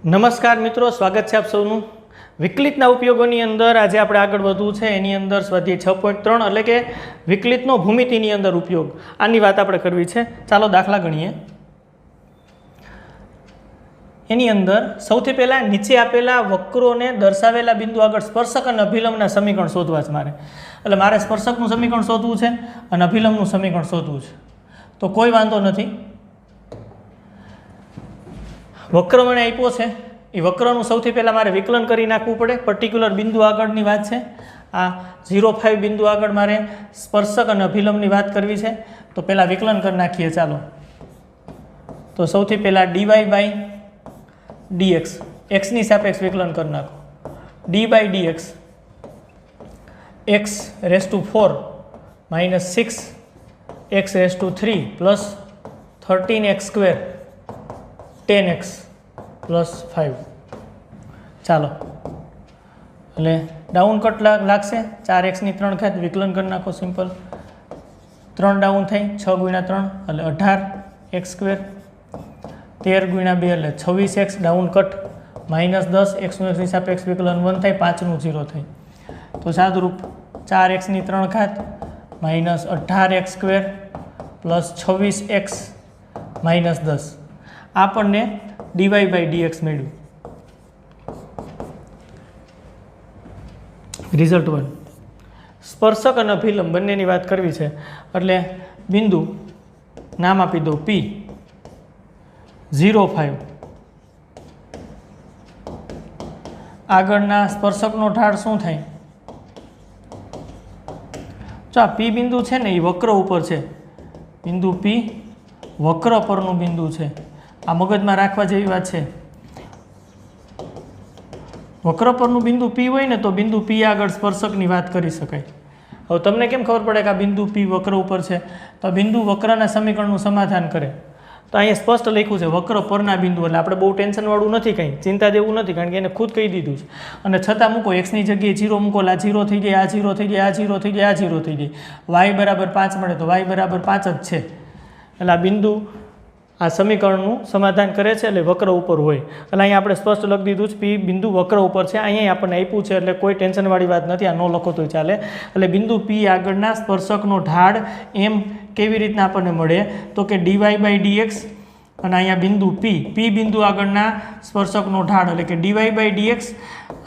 નમસ્કાર મિત્રો, સ્વાગત છે આપ સૌનું વિકલિતના ઉપયોગોની અંદર. આજે આપણે આગળ વધવું છે એની અંદર સ્વાધ્યાય 6.3 એટલે કે વિકલિતનો ભૂમિતિની અંદર ઉપયોગ, આની વાત આપણે કરવી છે. ચાલો દાખલા ગણીએ. એની અંદર સૌથી પહેલાં નીચે આપેલા વક્રોને દર્શાવેલા બિંદુ આગળ સ્પર્શક અને અભિલંબના સમીકરણ શોધવા છે મારે. એટલે મારે સ્પર્શકનું સમીકરણ શોધવું છે અને અભિલંબનું સમીકરણ શોધવું છે. તો કોઈ વાંધો નથી. વક્ર મને આપ્યો છે, એ વક્રનું સૌથી પહેલાં મારે વિકલન કરી નાખવું પડે. પર્ટિક્યુલર બિંદુ આગળની વાત છે. આ 0,5 બિંદુ આગળ મારે સ્પર્શક અને અભિલંબની વાત કરવી છે. તો પહેલાં વિકલન કરી નાખીએ. ચાલો, તો સૌથી પહેલાં dy/dx એક્સની સાપેક્ષ વિકલન કરી નાખો. d/dx x⁴ - 6x⁻³ + 13x² 10x + 5. ચાલો, એટલે ડાઉન કટ લાગશે. 4x ની 3 ઘાત વિકલન કરી નાખો. સિમ્પલ 3 ડાઉન થઈ 6 × 3 એટલે 18x², 13 × 2 એટલે 26x ડાઉન કટ -10 x ની સાપેક્ષ વિકલન 1 થાય, 5 નું 0 થાય. તો સાદુરૂપ 4x ની 3 ઘાત -18x² + 26x -10 આપણને dy/dx મળ્યું. રિઝલ્ટ 1. સ્પર્શક અને અભિલંબ બંનેની વાત કરવી છે. એટલે બિંદુ નામ આપી દો P 0,5. આગળના સ્પર્શકનો ઢાળ શું થાય? જો આ P બિંદુ છે ને એ વક્ર ઉપર છે. બિંદુ P વક્ર પરનું બિંદુ છે. આ મગજમાં રાખવા જેવી વાત છે. વક્ર પરનું બિંદુ P હોય ને તો બિંદુ P આગળ સ્પર્શકની વાત કરી શકાય. હવે તમને કેમ ખબર પડે કે આ બિંદુ P વક્ર ઉપર છે? તો બિંદુ વક્રના સમીકરણનું સમાધાન કરે. તો અહીંયા સ્પષ્ટ લખ્યું છે વક્ર પરના બિંદુ. એટલે આપણે બહુ ટેન્શનવાળું નથી, કંઈ ચિંતા જેવું નથી, કારણ કે એને ખુદ કહી દીધું છે. અને છતાં મૂકો, એક્સની જગ્યાએ 0 મૂકો, આ 0 થઈ જાય, આ 0 થઈ જાય, આ 0 થઈ જાય, આ 0 થઈ જાય, y = 5 મળે તો y = 5 જ છે. એટલે આ બિંદુ આ સમીકરણનું સમાધાન કરે છે, એટલે વક્ર ઉપર હોય. એટલે અહીંયા આપણે સ્પષ્ટ લખી દીધું છે P બિંદુ વક્ર ઉપર છે. અહીંયા આપણને આપ્યું છે, એટલે કોઈ ટેન્શનવાળી વાત નથી. આ ન લખો તોય ચાલે. એટલે બિંદુ P આગળના સ્પર્શકનો ઢાળ એમ કેવી રીતના આપણને મળે? તો કે dy/dx અને અહીંયા બિંદુ P બિંદુ આગળના સ્પર્શકનો ઢાળ એટલે કે dy/dx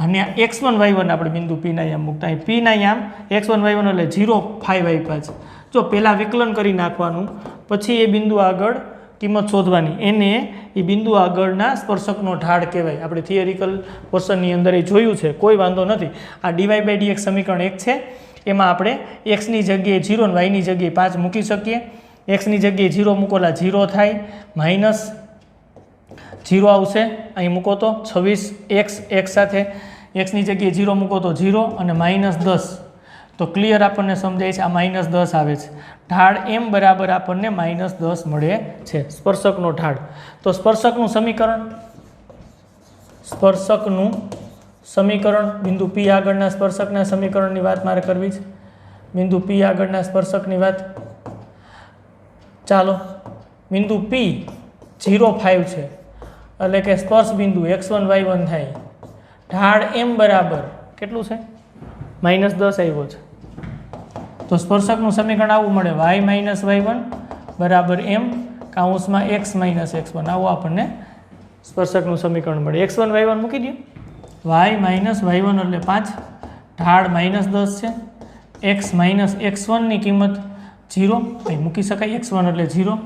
અને x1 y1 આપણે બિંદુ P ના અહીંયા મૂકતા. અહીં P ના અહીંયા x1 y1 એટલે 0,5 આપ્યા છે. જો પહેલાં વિકલન કરી નાખવાનું, પછી એ બિંદુ આગળ કિંમત શોધવાની. એને એ બિંદુ આગળના સ્પર્શકનો ઢાળ કહેવાય. આપણે થિયરિકલ પોર્શનની અંદર એ જોયું છે, કોઈ વાંધો નથી. આ dy/dx સમીકરણ 1 છે. એમાં આપણે xની જગ્યાએ 0 અને yની જગ્યાએ 5 મૂકી શકીએ. xની જગ્યાએ 0 મૂકોલા 0 થાય, -0 આવશે. અહીં મૂકો તો 26x સાથે xની જગ્યાએ 0 મૂકો તો 0 અને -10. તો ક્લિયર આપણને સમજાય છે. આ -10 આવે છે. ઢાળ m બરાબર આપણને -10 મળે છે, સ્પર્શકનો ઢાળ. તો સ્પર્શકનું સમીકરણ બિંદુ P આગળના સ્પર્શકના સમીકરણની વાત મારે કરવી છે. બિંદુ P આગળના સ્પર્શકની વાત. ચાલો, બિંદુ P 0,5 છે, એટલે કે સ્પર્શ બિંદુ x1 y1 થાય. ઢાળ m બરાબર કેટલું છે? -10 આવ્યો છે. તો સ્પર્શકનું સમીકરણ આવું મળે, y - y1 બરાબર m કૌંસમાં x - x1. આવું આપણને સ્પર્શકનું સમીકરણ મળે. x1 y1 મૂકી દો. y - y1 એટલે 5, ઢાળ -10 છે. x - x1 ની કિંમત 0, અહીં મૂકી શકાય. x1 એટલે 0,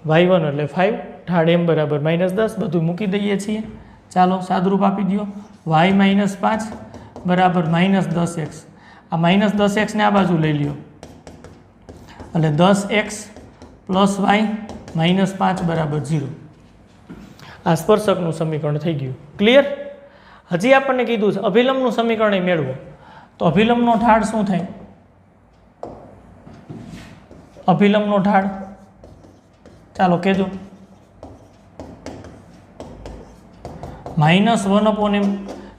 y1 એટલે 5, ઢાળ m બરાબર -10. બધું મૂકી દઈએ છીએ. ચાલો, સાદુરૂપ આપી દો. y - 5 બરાબર -10x. આ -10x ને આ બાજુ લઈ લ્યો, એટલે 10x + y - 5 બરાબર 0. આ સ્પર્શકનું સમીકરણ થઈ ગયું. ક્લિયર? હજી આપણને કીધું છે અભિલંબનું સમીકરણ મેળવો. તો અભિલંબનો ઢાળ શું થાય? અભિલંબનો ઢાળ ચાલો કહેજો. -1/m,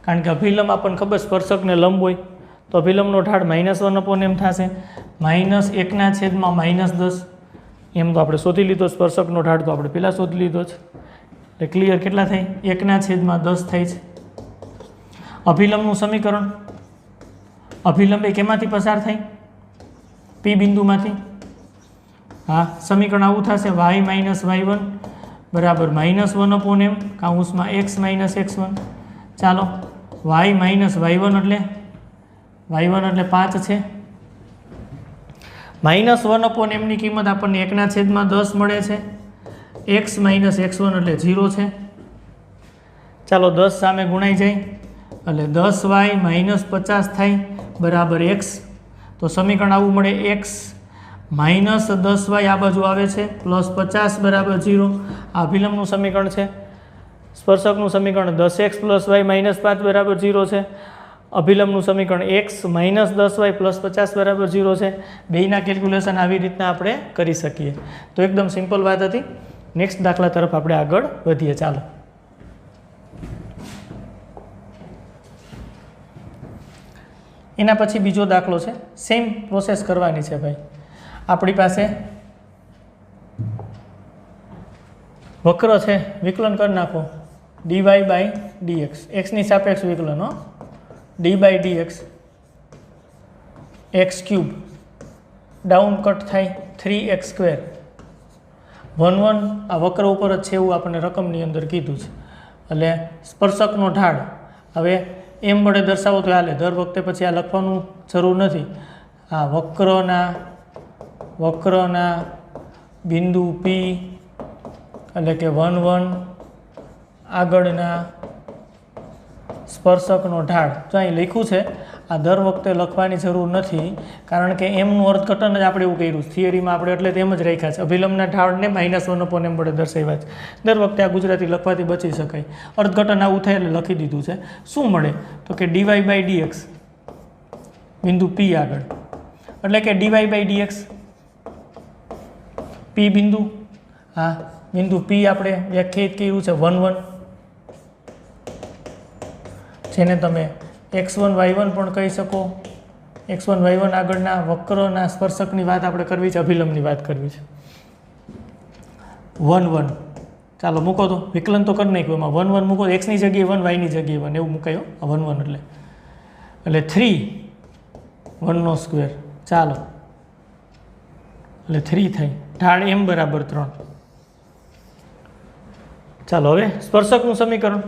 કારણ કે અભિલંબ આપણને ખબર સ્પર્શકને લંબ હોય, તો અભિલંબનો ઢાળ -1/m થશે. -1/10 એમ તો આપણે શોધી લીધો. સ્પર્શકનો ઢાળ તો આપણે પહેલાં શોધી લીધો છે. એટલે ક્લિયર કેટલા થાય? 1/10 થાય છે. અભિલંબનું સમીકરણ, અભિલંબ એ કેમાંથી પસાર થાય? પી બિંદુમાંથી. હા, સમીકરણ આવું થશે y માઇનસ y1 બરાબર -1/m કૌંસમાં x માઇનસ x1. ચાલો y માઇનસ y1 એટલે y1 એટલે 5 છે. -1/m ની કિંમત આપણને 1/10 મળે છે. x માઇનસ x1 એટલે 0 છે. ચાલો 10 સામે ગુણાઈ જાય એટલે 10y માઇનસ 50 થાય બરાબર x. તો સમીકરણ આવું મળે x માઇનસ 10y આ બાજુ આવે છે પ્લસ 50 બરાબર 0. આ અભિલંબનું સમીકરણ છે. સ્પર્શકનું સમીકરણ 10x પ્લસ y માઇનસ 5 બરાબર 0 છે. અભિલંબનું સમીકરણ x માઇનસ 10y પ્લસ 50 બરાબર 0 છે. બેયના કેલ્ક્યુલેશન આવી રીતના આપણે કરી શકીએ. તો એકદમ સિમ્પલ વાત હતી. નેક્સ્ટ દાખલા તરફ આપણે આગળ વધીએ. ચાલો, એના પછી બીજો દાખલો છે. સેમ પ્રોસેસ કરવાની છે ભાઈ. આપણી પાસે વક્ર છે, વિકલન કરી નાખો dy બાય dx, એક્સની સાપેક્ષ વિકલન હો, dy by dx x cube down cut થાય 3x². 1 1 આ વક્ર ઉપર જ છે એવું આપણને રકમની અંદર કીધું છે. એટલે સ્પર્શકનો ઢાળ હવે એમ વડે દર્શાવો તો હાલે, દર વખતે પછી આ લખવાનું જરૂર નથી. આ વક્રના બિંદુ P એટલે કે 1 1 આગળના સ્પર્શકનો ઢાળ જો અહીં લખ્યું છે. આ દર વખતે લખવાની જરૂર નથી, કારણ કે એમનું અર્થઘટન જ આપણે એવું કર્યું છે થિયરીમાં. આપણે એટલે તેમ જ રાખ્યા છે. અભિલંબના ઢાળને -1/m વડે દર્શાવ્યા છે. દર વખતે આ ગુજરાતી લખવાથી બચી શકાય. અર્થઘટન આવું થાય એટલે લખી દીધું છે. શું મળે તો કે dy બાય dx બિંદુ P આગળ, એટલે કે dy બાય dx P બિંદુ. હા, બિંદુ P આપણે વ્યાખ્યાયિત કર્યું છે 1 1, જેને તમે x1 y1 પણ કહી શકો. x1 y1 આગળના વક્રના સ્પર્શકની વાત આપણે કરવી છે, અભિલંબની વાત કરવી છે. 1 1 ચાલો મૂકો તો, વિકલન તો કરી નાખ્યું. એમાં 1 1 મૂકો, x ની જગ્યાએ 1 y ની જગ્યાએ 1 એવું મુકાયો. 1 1 એટલે 3 1/2. ચાલો એટલે 3 થાય. ઢાળ m બરાબર 3. ચાલો હવે સ્પર્શકનું સમીકરણ.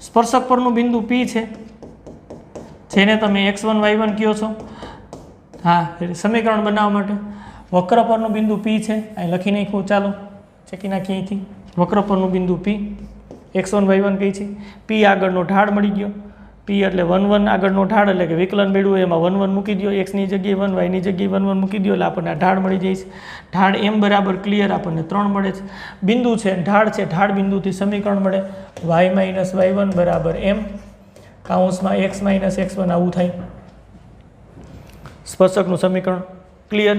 સ્પર્શક પરનું બિંદુ P છે, જેને તમે x1 y1 કહો છો. હા, સમીકરણ બનાવવા માટે વક્ર પરનું બિંદુ P છે, અહીં લખી નાખ્યું. ચાલો ચેકી નાખીએ અહીંથી. વક્ર પરનું બિંદુ P x1 y1 કહી છે. P આગળનો ઢાળ મળી ગયો. P એટલે 1 1 આગળનો ઢાળ, એટલે કે વિકલન મેળવું એમાં 1 1 મૂકી દો. x ની જગ્યાએ 1, y ની જગ્યાએ 1 1 મૂકી દો એટલે આપણને ઢાળ મળી જાય છે. ઢાળ m બરાબર ક્લિયર આપણને 3 મળે છે. બિંદુ છે, ઢાળ છે, ઢાળ બિંદુથી સમીકરણ મળે y માઇનસ y1 બરાબર m કૌંસમાં x માઇનસ x1 આવું થાય. સ્પર્શકનું સમીકરણ ક્લિયર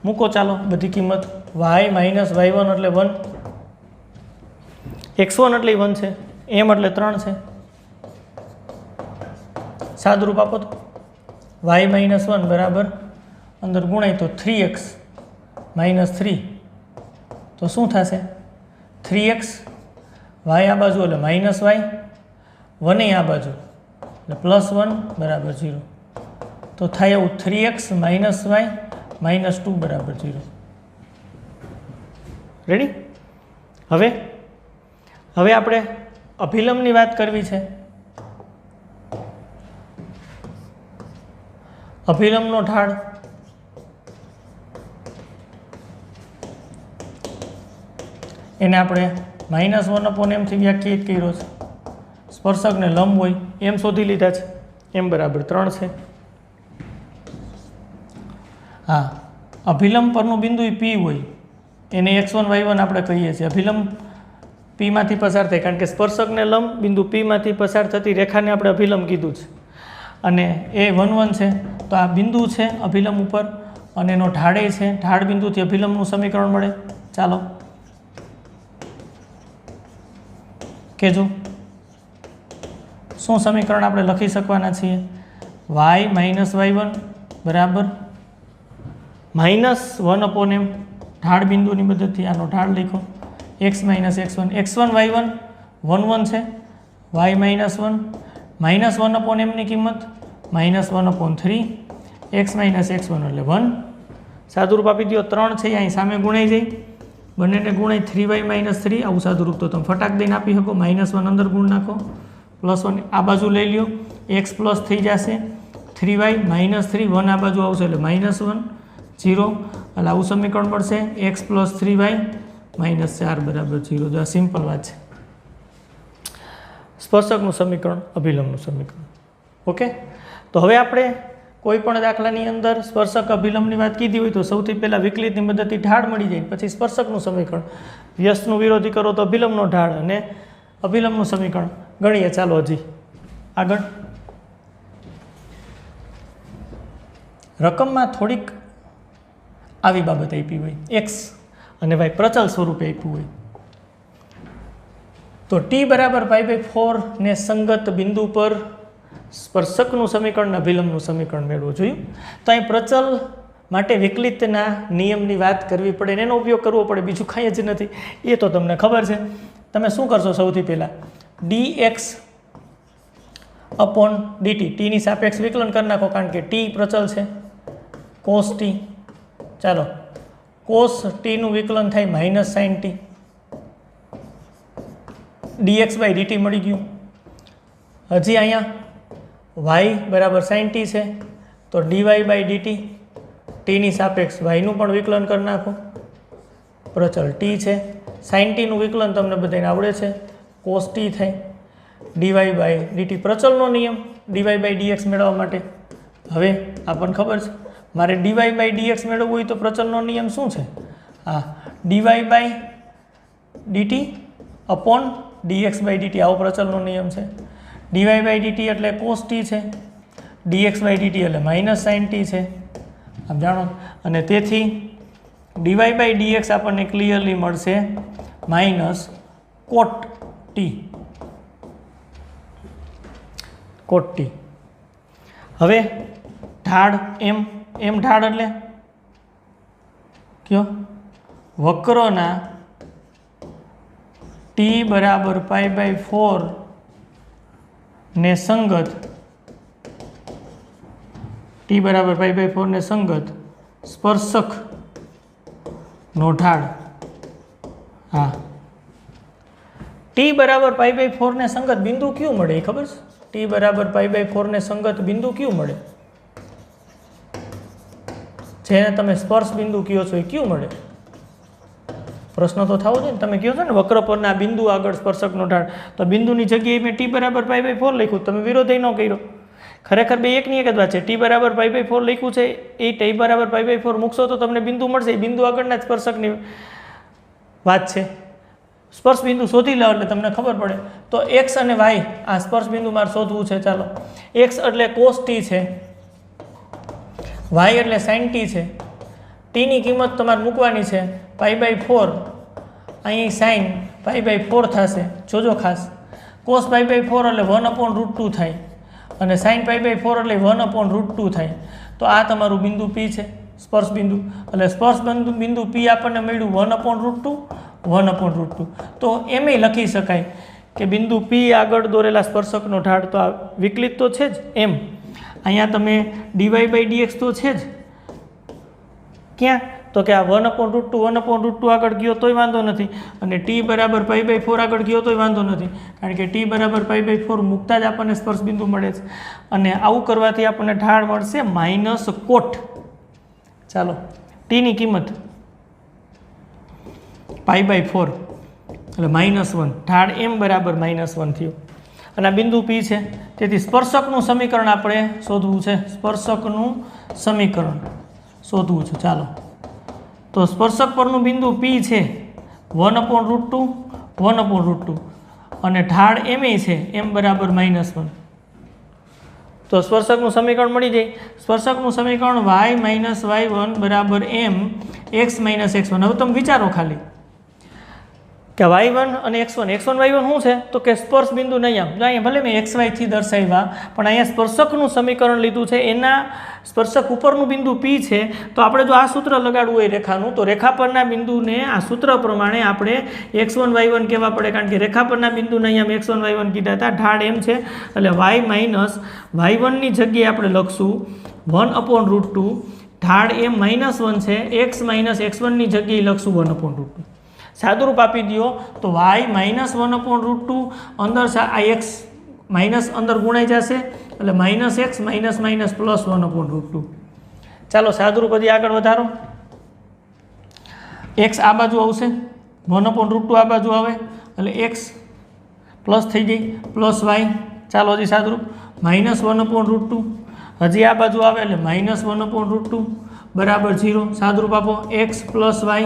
મૂકો. ચાલો બધી કિંમત. y માઇનસ y1 એટલે 1, x1 એટલે 1 છે, m એટલે 3 છે. સાદુરૂપ આપો તો y માઇનસ 1 બરાબર અંદર ગુણાય તો 3x માઇનસ 3, તો શું થશે? 3x y આ બાજુ એટલે માઇનસ y, 1 આ બાજુ એટલે +1 બરાબર 0. તો થાય એવું 3x માઇનસ y માઇનસ 2 બરાબર 0. રેડી? હવે આપણે અભિલંબની વાત કરવી છે. અભિલંબનો ઢાળ એને આપણે -1/m થી વ્યાખ્યાયિત કર્યો છે. સ્પર્શકને લંબ હોય એમ શોધી લીધા છે. m બરાબર 3 છે. હા, અભિલંબ પરનું બિંદુ P હોય એને x1 y1 આપણે કહીએ છીએ. અભિલંબ P માંથી પસાર થાય, કારણ કે સ્પર્શકને લંબ બિંદુ P માંથી પસાર થતી રેખાને આપણે અભિલંબ કીધું છે. અને એ 1 1 છે, તો આ બિંદુ છે અભિલંબ ઉપર અને એનો ઢાળે છે. ઢાળ બિંદુથી અભિલંબનું સમીકરણ મળે. ચાલો કહેજો શું સમીકરણ આપણે લખી શકવાના છીએ? y માઇનસ y1 બરાબર -1/m ઢાળ બિંદુની મદદથી આનો ઢાળ લખો x - x1 x1 y1 1 છે y - 1 -1/m ની કિંમત -1/3 x - x1 એટલે 1 સાદુરૂપ આપી દો 3 છે અહીં સામે ગુણાઈ જાય બંનેને ગુણાઈ 3y - 3 આવું સાદુરૂપ તો તમે ફટાક દઈને આપી શકો -1 અંદર ગુણ નાખો +1 આ બાજુ લઈ લ્યો x પ્લસ થઈ જશે 3y - 3 1 આ બાજુ આવશે એટલે -1 0 એટલે આવું સમીકરણ મળશે x + 3y - 4 બરાબર 0 તો આ સિમ્પલ વાત છે સ્પર્શકનું સમીકરણ અભિલંબનું સમીકરણ ઓકે તો હવે આપણે કોઈ પણ દાખલાની અંદર સ્પર્શક અભિલંબની વાત કીધી હોય તો સૌથી પહેલાં વિકલિતની મદદથી ઢાળ મળી જાય પછી સ્પર્શકનું સમીકરણ વ્યસ્તનું વિરોધી કરો તો અભિલંબનો ઢાળ અને અભિલંબનું સમીકરણ ગણીએ ચાલો હજી આગળ રકમમાં થોડીક આવી બાબત આપી હોય x અને y પ્રચલ સ્વરૂપે આપ્યું હોય તો t = π/4 ને સંગત બિંદુ પર સ્પર્શકનું સમીકરણ અભિલંબનું સમીકરણ મેળવવું જોયું તો અહીં પ્રચલ માટે વિકલિતના નિયમની વાત કરવી પડે ને એનો ઉપયોગ કરવો પડે બીજું કાંઈ જ નથી એ તો તમને ખબર છે તમે શું કરશો સૌથી પહેલાં dx / dt ટીની સાપેક્ષ વિકલન કરી નાખો કારણ કે t પ્રચલ છે cos t ચાલો cos t નું વિકલન થાય -sin t dx/dt મળી ગયું હજી અહીંયા y બરાબર sin t છે તો dy/dt ટીની સાપેક્ષ yનું પણ વિકલન કરી નાખો પ્રચલ t છે sin t નું વિકલન તમને બધાને આવડે છે cos t થાય dy/dt પ્રચલનો નિયમ dy/dx મેળવવા માટે હવે આપણને ખબર છે મારે dy/dx મેળવવું હોય તો પ્રચલનો નિયમ શું છે હા dy/dt / dx/dt આવો પ્રચલનો નિયમ છે dy/dt એટલે cos t છે dx/dt એટલે -sin t છે આપ જાણો અને તેથી dy/dx આપણને ક્લિયરલી મળશે -cot t હવે ઢાળ એમ ઢાળ એટલે કયો વક્રના t = π/4 ને સંગત t = π/4 ને સંગત સ્પર્શક નો ઢાળ હા t = π/4 ને સંગત બિંદુ કયું મળે એ ખબર છે t = π/4 ને સંગત બિંદુ કયું મળે જેને તમે સ્પર્શ બિંદુ કહો છો એ કયું મળે પ્રશ્ન તો થવો જોઈએ ને તમે કહો છો ને વક્ર પરના બિંદુ આગળ સ્પર્શકનો ઢાળ તો બિંદુની જગ્યાએ મેં t = π/4 લખ્યું તમે વિરોધી ન કર્યો ખરેખર બે એકની એક જ વાત છે t = π/4 લખ્યું છે એ t = π/4 મૂકશો તો તમને બિંદુ મળશે એ બિંદુ આગળના સ્પર્શકની વાત છે સ્પર્શ બિંદુ શોધી લો એટલે તમને ખબર પડે તો x અને y આ સ્પર્શ બિંદુ મારે શોધવું છે ચાલો x એટલે cos t છે y એટલે sin t છે ટીની કિંમત તમારે મૂકવાની છે π/4 અહીં sin π/4 થશે જોજો ખાસ cos π/4 એટલે 1/√2 થાય અને sin π/4 એટલે 1/√2 થાય તો આ તમારું બિંદુ P છે સ્પર્શ બિંદુ એટલે સ્પર્શ બિંદુ P આપણને મળ્યું 1/√2 તો એમેય લખી શકાય કે બિંદુ P આગળ દોરેલા સ્પર્શકનો ઢાળ તો આ વિકલિત તો છે જ એમ અહીંયા તમે dy/dx તો છે જ ક્યાં તો કે આ 1/√2 આગળ ગયો તોય વાંધો નથી અને t = π/4 આગળ ગયો તોય વાંધો નથી કારણ કે t = π/4 મૂકતા જ આપણને સ્પર્શ બિંદુ મળે છે અને આવું કરવાથી આપણને ઢાળ મળશે -cot ચાલો ટીની કિંમત π/4 એટલે -1 ઢાળ m = -1 થયું અને આ બિંદુ P છે તેથી સ્પર્શકનું સમીકરણ આપણે શોધવું છે સ્પર્શકનું સમીકરણ શોધવું છે ચાલો તો સ્પર્શક પરનું બિંદુ P છે 1/√2 અને ઢાળ m છે m = -1 તો સ્પર્શકનું સમીકરણ મળી જાય સ્પર્શકનું સમીકરણ y - y1 = m x - x1 હવે તમે વિચારો ખાલી કે y1 અને x1 y1 શું છે તો કે સ્પર્શ બિંદુ નહીં આમ જો અહીંયા ભલે મેં xy થી દર્શાવ્યા પણ અહીંયા સ્પર્શકનું સમીકરણ લીધું છે એના સ્પર્શક ઉપરનું બિંદુ p છે તો આપણે જો આ સૂત્ર લગાડવું હોય રેખાનું તો રેખા પરના બિંદુને આ સૂત્ર પ્રમાણે આપણે x1 y1 કહેવા પડે કારણ કે રેખા પરના બિંદુને અહીંયા x1 y1 કીધા હતા ઢાળ એમ છે એટલે y માઇનસ y1 ની જગ્યાએ આપણે લખશું 1/√2 ઢાળ એમ -1 છે x માઇનસ x1 ની જગ્યાએ લખશું 1/√2 સાદુરૂપ આપી દો તો y -1/√2 અંદર આ x માઇનસ અંદર ગુણાઈ જશે એટલે -x માઇનસ પ્લસ 1/√2 ચાલો સાદુરૂપ હજી આગળ વધારો x આ બાજુ આવશે 1/√2 આ બાજુ આવે એટલે x પ્લસ થઈ ગઈ પ્લસ y ચાલો હજી સાદુરૂપ -1/√2 હજી આ બાજુ આવે એટલે -1/√2 બરાબર 0 સાદુરૂપ આપો x પ્લસ y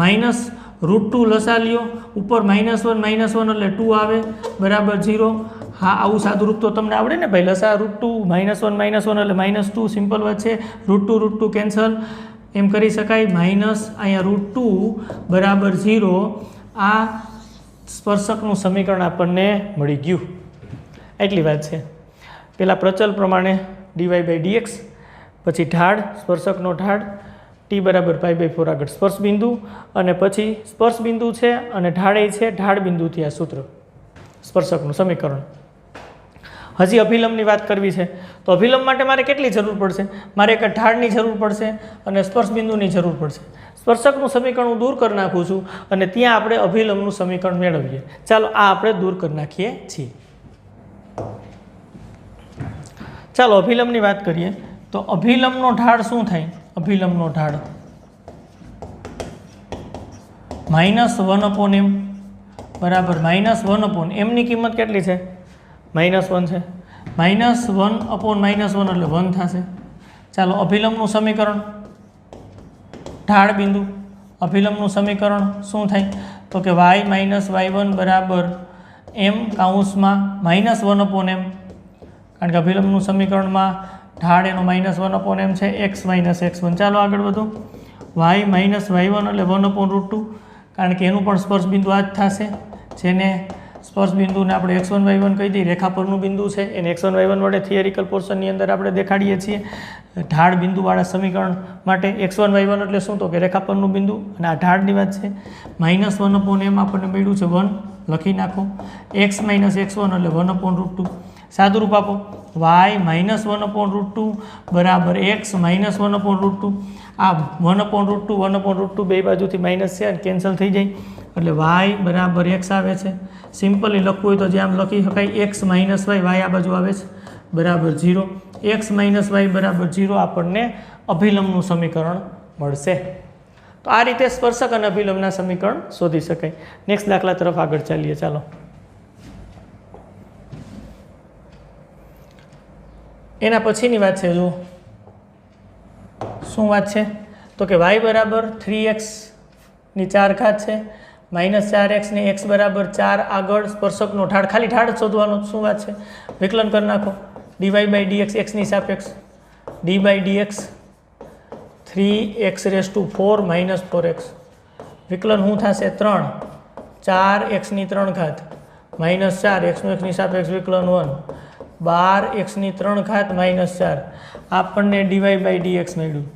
માઇનસ √2 લસા લ્યો ઉપર -1 એટલે 2 આવે બરાબર 0 હા આવું સાદુરૂપ તો તમને આવડે ને ભાઈ લસા √2 -1 એટલે -2 સિમ્પલ વાત છે √2 કેન્સલ એમ કરી શકાય માઇનસ અહીંયા √2 બરાબર 0 આ સ્પર્શકનું સમીકરણ આપણને મળી ગયું એટલી વાત છે પહેલાં પ્રચલ પ્રમાણે dy/dx પછી ઢાળ સ્પર્શકનો ઢાળ t બરાબર π/4 આગળ સ્પર્શ બિંદુ અને પછી સ્પર્શ બિંદુ છે અને ઢાળે છે ઢાળ બિંદુથી આ સૂત્ર સ્પર્શકનું સમીકરણ હજી અભિલંબની વાત કરવી છે તો અભિલંબ માટે મારે કેટલી જરૂર પડશે મારે એક ઢાળની જરૂર પડશે અને સ્પર્શ બિંદુની જરૂર પડશે સ્પર્શકનું સમીકરણ હું દૂર કરી નાખું છું અને ત્યાં આપણે અભિલંબનું સમીકરણ મેળવીએ ચાલો આ આપણે દૂર કરી નાખીએ છીએ ચાલો અભિલંબની વાત કરીએ તો અભિલંબનો ઢાળ શું થાય અભિલંબનો ઢાળ -1/m બરાબર -1/m ની કિંમત કેટલી છે -1 છે -1/-1 એટલે 1 થશે ચાલો અભિલંબનું સમીકરણ ઢાળ બિંદુ અભિલંબનું સમીકરણ શું થાય તો કે y y1 બરાબર m કૌંસમાં -1/m કારણ કે અભિલંબનું સમીકરણમાં ઢાળ એનો -1/m છે x x1 ચાલો આગળ વધો y y1 એટલે 1/√2 કારણ કે એનું પણ સ્પર્શ બિંદુ આ જ થશે જેને સ્પર્શ બિંદુને આપણે x1 y1 કહી દઈએ રેખા પરનું બિંદુ છે એને x1 y1 વડે થિયરિકલ પોર્શનની અંદર આપણે દેખાડીએ છીએ ઢાળ બિંદુવાળા સમીકરણ માટે x1 y1 એટલે શું તો કે રેખા પરનું બિંદુ અને આ ઢાળની વાત છે -1/m આપણને મળ્યું છે 1 લખી નાખો x x1 એટલે 1/√2 સાદુરૂપ આપો y -1/√2 બરાબર x -1/√2 આ 1/√2 બે બાજુથી માઇનસ છે અને કેન્સલ થઈ જાય એટલે y બરાબર x આવે છે સિમ્પલી લખવું હોય તો જે આમ લખી શકાય x - y y આ બાજુ આવે છે બરાબર 0 x - y બરાબર 0 આપણને અભિલંબનું સમીકરણ મળશે તો આ રીતે સ્પર્શક અને અભિલંબના સમીકરણ શોધી શકાય નેક્સ્ટ દાખલા તરફ આગળ ચાલીએ ચાલો એના પછીની વાત છે જો શું વાત છે તો કે y બરાબર 3x ની 4 ઘાત છે -4x ને x બરાબર 4 આગળ સ્પર્શકનો ઢાળ ખાલી ઢાળ જ શોધવાનો શું વાત છે વિકલન કરી નાખો dy/dx x ની સાપેક્ષ d/dx 3x⁴ - 4x વિકલન શું થશે 3 4x ની 3 ઘાત -4 x નું x ની સાપેક્ષ વિકલન 1 12x ની 3 ઘાત -4 આપણને dy/dx મળ્યું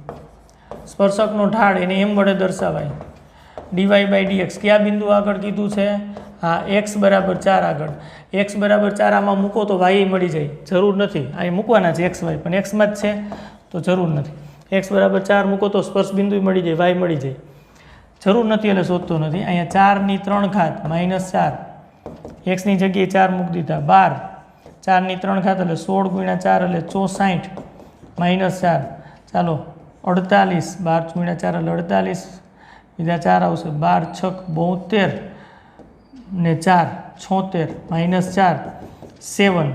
સ્પર્શકનો ઢાળ એને m વડે દર્શાવાય dy/dx કયા બિંદુ આગળ કીધું છે હા x બરાબર 4 આગળ x બરાબર 4 આમાં મૂકો તો y મળી જાય જરૂર નથી અહીં મૂકવાના છે xy પણ x માં જ છે તો જરૂર નથી x બરાબર 4 મૂકો તો સ્પર્શ બિંદુ મળી જાય y મળી જાય જરૂર નથી એટલે શોધતો નથી અહીંયા 4 ની 3 ઘાત -4 x ની જગ્યાએ 4 મૂકી દીધા 12 4 ની 3 ઘાત એટલે 16 × 4 એટલે 64 -4 ચાલો 48 12 × 4 એટલે 48 બીજા 4 આવશે 12 6 72 ને 4 76 -4 7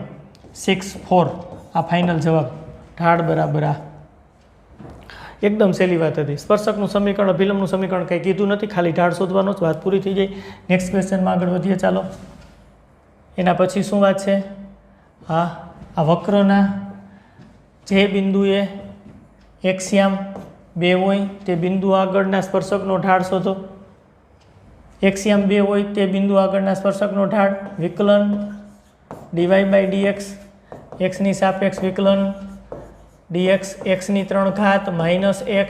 6 4 આ ફાઇનલ જવાબ ઢાળ બરાબર આ એકદમ સહેલી વાત હતી સ્પર્શકનું સમીકરણ અભિલંબનું સમીકરણ કંઈ કીધું નથી ખાલી ઢાળ શોધવાનો જ વાત પૂરી થઈ જાય નેક્સ્ટ ક્વેશ્ચનમાં આગળ વધીએ ચાલો એના પછી શું વાત છે હા આ વક્રના જે બિંદુએ એક્સિયામ 2 હોય તે બિંદુ આગળના સ્પર્શકનો ઢાળ શોધો એક્સ યામ 2 હોય તે બિંદુ આગળના સ્પર્શકનો ઢાળ વિકલન dy/dx એક્સની સાપેક્ષ વિકલન dx x ની 3 ઘાત માઇનસ x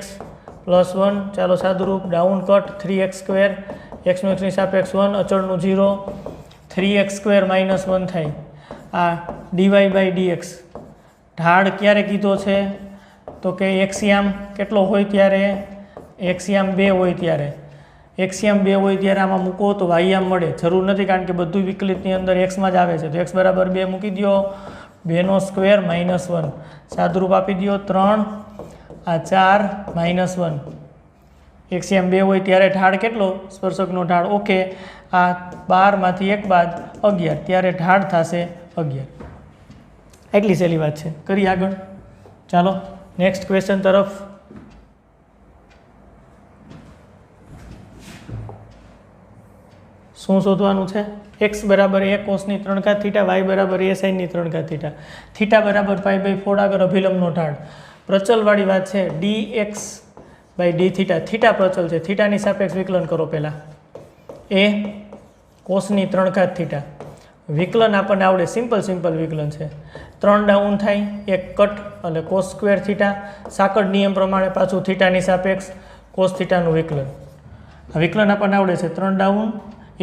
પ્લસ 1 ચાલો સાદુરૂપ ડાઉન કટ 3x² x નું x ની સાપેક્ષ 1 અચળનું 0 3x² માઇનસ 1 થાય આ dy/dx ઢાળ ક્યારે કીધો છે તો કે એક્સ યામ કેટલો હોય ત્યારે એક્સ યામ 2 હોય ત્યારે એક્સ યામ 2 હોય ત્યારે આમાં મૂકો તો વાય યામ મળે જરૂર નથી કારણ કે બધું વિકલિતની અંદર એક્સમાં જ આવે છે તો x બરાબર 2 મૂકી દો 2² માઇનસ 1 સાદુરૂપ આપી દો 3 આ 4 માઇનસ 1 એક્સ યામ 2 હોય ત્યારે ઢાળ કેટલો સ્પર્શકનો ઢાળ ઓકે આ 12 માંથી 1 બાદ 11 ત્યારે ઢાળ થશે 11 એટલી સહેલી વાત છે કરી આગળ ચાલો નેક્સ્ટ ક્વેશ્ચન તરફ શું શોધવાનું છે x બરાબર a કોસની 3 ઘાત થીટા y બરાબર a સાઈનની 3 ઘાત થીટા થીટા બરાબર π/4 આગળ અભિલંબનો ઢાળ પ્રચલવાળી વાત છે dx/d થીટા થીટા પ્રચલ છે થીટાની સાપેક્ષ વિકલન કરો પહેલાં a કોસની 3 ઘાત થીટા વિકલન આપણને આવડે સિમ્પલ વિકલન છે 3 ડાઉન થાય 1 કટ એટલે કોસ સ્ક્વેર થીટા સાંકળ નિયમ પ્રમાણે પાછું થીટાની સાપેક્ષ કોસ થીટાનું વિકલન આ વિકલન આપણને આવડે છે 3 ડાઉન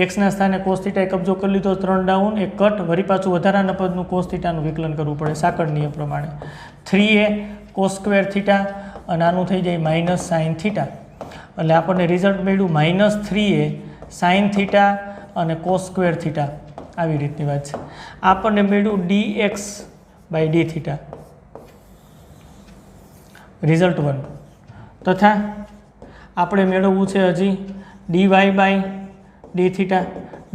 એક્સના સ્થાને કોસ થીટાએ કબજો કરી લીધો 3 ડાઉન 1 કટ વળી પાછું વધારાના પદનું કોસ થીટાનું વિકલન કરવું પડે સાંકળ નિયમ પ્રમાણે 3a કોસ સ્ક્વેર થીટા અને આનું થઈ જાય માઇનસ સાઇન થીટા એટલે આપણને રિઝલ્ટ મળ્યું -3a સાઇન થીટા અને કોસ સ્ક્વેર થીટા આવી રીતની વાત છે આપણને મળ્યું dx/d થીટા રિઝલ્ટ 1 તથા આપણે મેળવવું છે હજી dy/d theta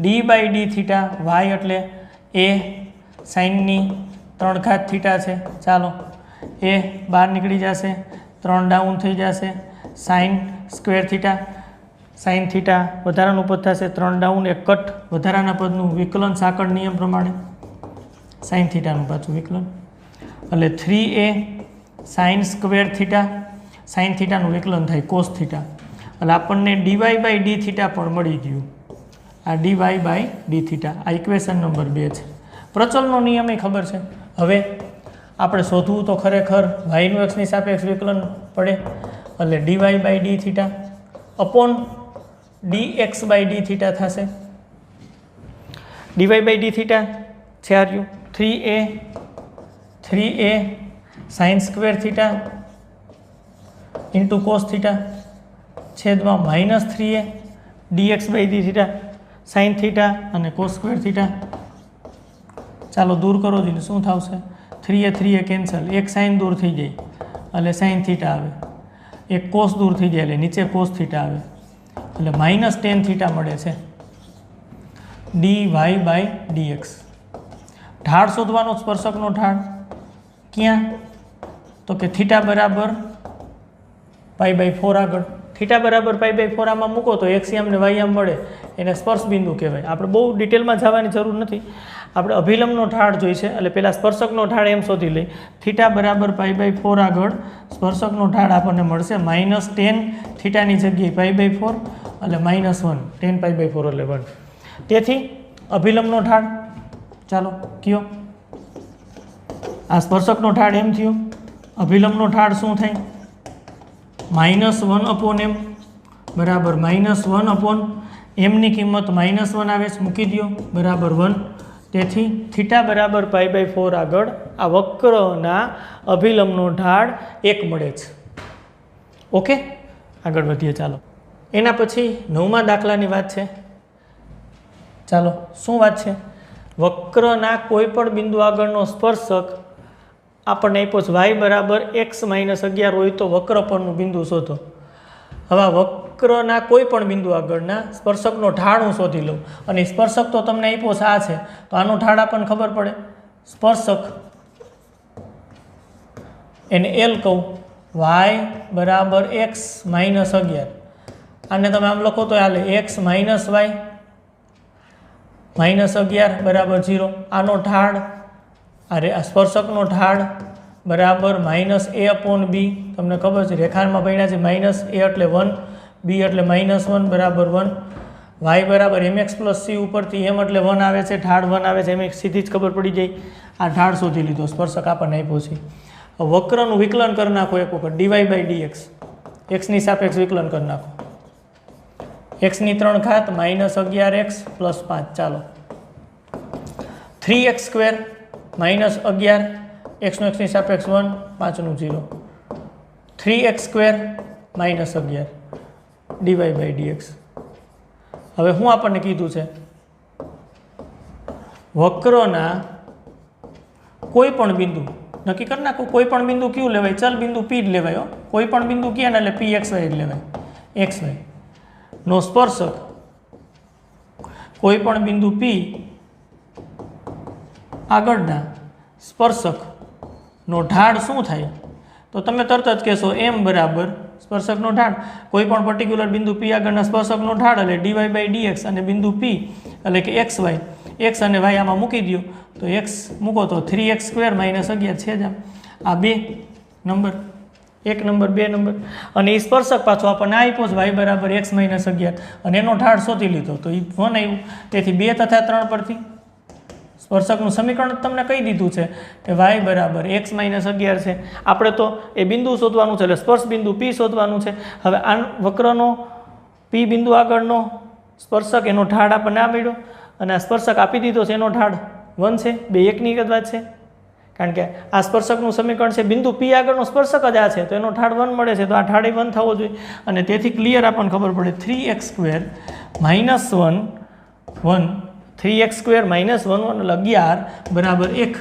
d/d theta y એટલે a સાઇનની 3 ઘાત થીટા છે ચાલો એ બહાર નીકળી જશે 3 ડાઉન થઈ જશે sign square theta sine theta વધારાનું પદ થશે 3 ડાઉન 1 કટ વધારાના પદનું વિકલન સાંકળ નિયમ પ્રમાણે સાઇન થીટાનું પાછું વિકલન એટલે 3a sine square theta sine થીટાનું વિકલન થાય કોસ થીટા એટલે આપણને dy/d થીટા પણ મળી ગયું આ dy/d થીટા આ ઇક્વેશન નંબર 2 છે પ્રચલનો નિયમ એ ખબર છે હવે આપણે શોધવું તો ખરેખર yનું x ની સાપેક્ષ વિકલન પડે એટલે dy/d theta upon dx/d theta થશે dy/d થીટા છે આ રહ્યું 3a sine square theta into cos theta છેદમાં -3a dx/d theta sine theta અને કોસ સ્ક્વેર થીટા ચાલો દૂર કરો જોઈએ શું થશે 3a કેન્સલ એક સાઇન દૂર થઈ જાય એટલે સાઇન થીટા આવે એક કોસ દૂર થઈ જાય એટલે નીચે કોસ થીટા આવે એટલે -tan થીટા મળે છે dy/dx ઢાળ શોધવાનો સ્પર્શકનો ઢાળ ક્યાં તો કે થીટા બરાબર π/4 આગળ થીટા બરાબર π/4 આમાં મૂકો તો x યામ ને y યામ મળે એને સ્પર્શ બિંદુ કહેવાય આપણે બહુ ડિટેલમાં જવાની જરૂર નથી આપણે અભિલંબનો ઢાળ જોઈશે એટલે પહેલાં સ્પર્શકનો ઢાળ એમ શોધી લઈ થીટા બરાબર π/4 આગળ સ્પર્શકનો ઢાળ આપણને મળશે -tan થીટાની જગ્યાએ π/4 એટલે -1 tan π/4 એટલે 1 તેથી અભિલંબનો ઢાળ ચાલો કયો આ સ્પર્શકનો ઢાળ એમ થયો અભિલંબનો ઢાળ શું થાય -1/m બરાબર -1/mની કિંમત -1 આવે છે મૂકી દો બરાબર 1 તેથી થીટા બરાબર π/4 આગળ આ વક્રના અભિલંબનો ઢાળ 1 મળે છે ઓકે આગળ વધીએ ચાલો એના પછી 9મા દાખલાની વાત છે ચાલો શું વાત છે વક્રના કોઈ પણ બિંદુ આગળનો સ્પર્શક આપણને આપ્યો y બરાબર x - 11 હોય તો વક્ર પરનું બિંદુ શોધો હવે વક્રના કોઈ પણ બિંદુ આગળના સ્પર્શકનો ઢાળ હું શોધી લઉં અને સ્પર્શક તો તમને આપ્યો છે આ છે તો આનો ઢાળ આપણને ખબર પડે સ્પર્શક એને L કહું y બરાબર x - 11 આને તમે આમ લખો તો હાલે x - y -11 બરાબર 0 આનો ઢાળ અરે આ સ્પર્શકનો ઢાળ બરાબર -a/b તમને ખબર છે રેખામાં ભણ્યા છે -a એટલે 1 b એટલે -1 બરાબર 1 વાય બરાબર mx પ્લસ સી ઉપરથી એમ એટલે 1 આવે છે, ઢાળ 1 આવે છે, એમ સીધી જ ખબર પડી જાય. આ ઢાળ શોધી લીધો, સ્પર્શક આપણને આપ્યો છે. વક્રનું વિકલન કરી નાખો એક વખત, dy બાય dx, એક્સની સાપેક્ષ વિકલન કરી નાખો. એક્સની 3 ઘાત માઇનસ 11x પ્લસ 5. ચાલો 3x² માઇનસ 11, એક્સનું એક્સની સાપેક્ષ 1, 5નું 0, 3x² minus 11 dy by dx. હવે હું આપણને કીધું છે વક્રના કોઈ પણ બિંદુ નક્કી કરી નાખો. કોઈ પણ બિંદુ કયું લેવાય? ચલ બિંદુ પી જ લેવાય. કોઈ પણ બિંદુ ક્યાં ને એટલે પી એક્સ વાય જ લેવાય. એક્સ વાય નો સ્પર્શક કોઈ પણ બિંદુ પી આગળના સ્પર્શકનો ઢાળ શું થાય? તો તમે તરત જ કહેશો એમ બરાબર સ્પર્શકનો ઢાળ. કોઈ પણ પર્ટિક્યુલર બિંદુ પી આગળના સ્પર્શકનો ઢાળ એટલે dy બાય dx, અને બિંદુ પી એટલે કે એક્સ વાય, એક્સ અને વાય આમાં મૂકી દો તો એક્સ મૂકો તો 3x² માઇનસ 11 છે જ. આ 2 નંબર, 1 નંબર 2 નંબર. અને એ સ્પર્શક પાછો આપણને આપ્યો છે વાય બરાબર x માઇનસ 11, અને એનો ઢાળ શોધી લીધો તો એ 1 આવ્યું. તેથી 2 તથા 3 પરથી સ્પર્શકનું સમીકરણ તમને કહી દીધું છે કે વાય બરાબર x માઇનસ 11 છે. આપણે તો એ બિંદુ શોધવાનું છે એટલે સ્પર્શ બિંદુ પી શોધવાનું છે. હવે આ વક્રનો પી બિંદુ આગળનો સ્પર્શક એનો ઢાળ આપણને આ મળ્યો, અને આ સ્પર્શક આપી દીધો છે એનો ઢાળ 1 છે. બે એકની એક જ વાત છે, કારણ કે આ સ્પર્શકનું સમીકરણ છે બિંદુ પી આગળનો સ્પર્શક જ આ છે તો એનો ઢાળ 1 મળે છે, તો આ ઢાળ 1 થવો જોઈએ. અને તેથી ક્લિયર આપણને ખબર પડે 3x² માઇનસ 1 3x² માઇનસ 1 11 બરાબર 1.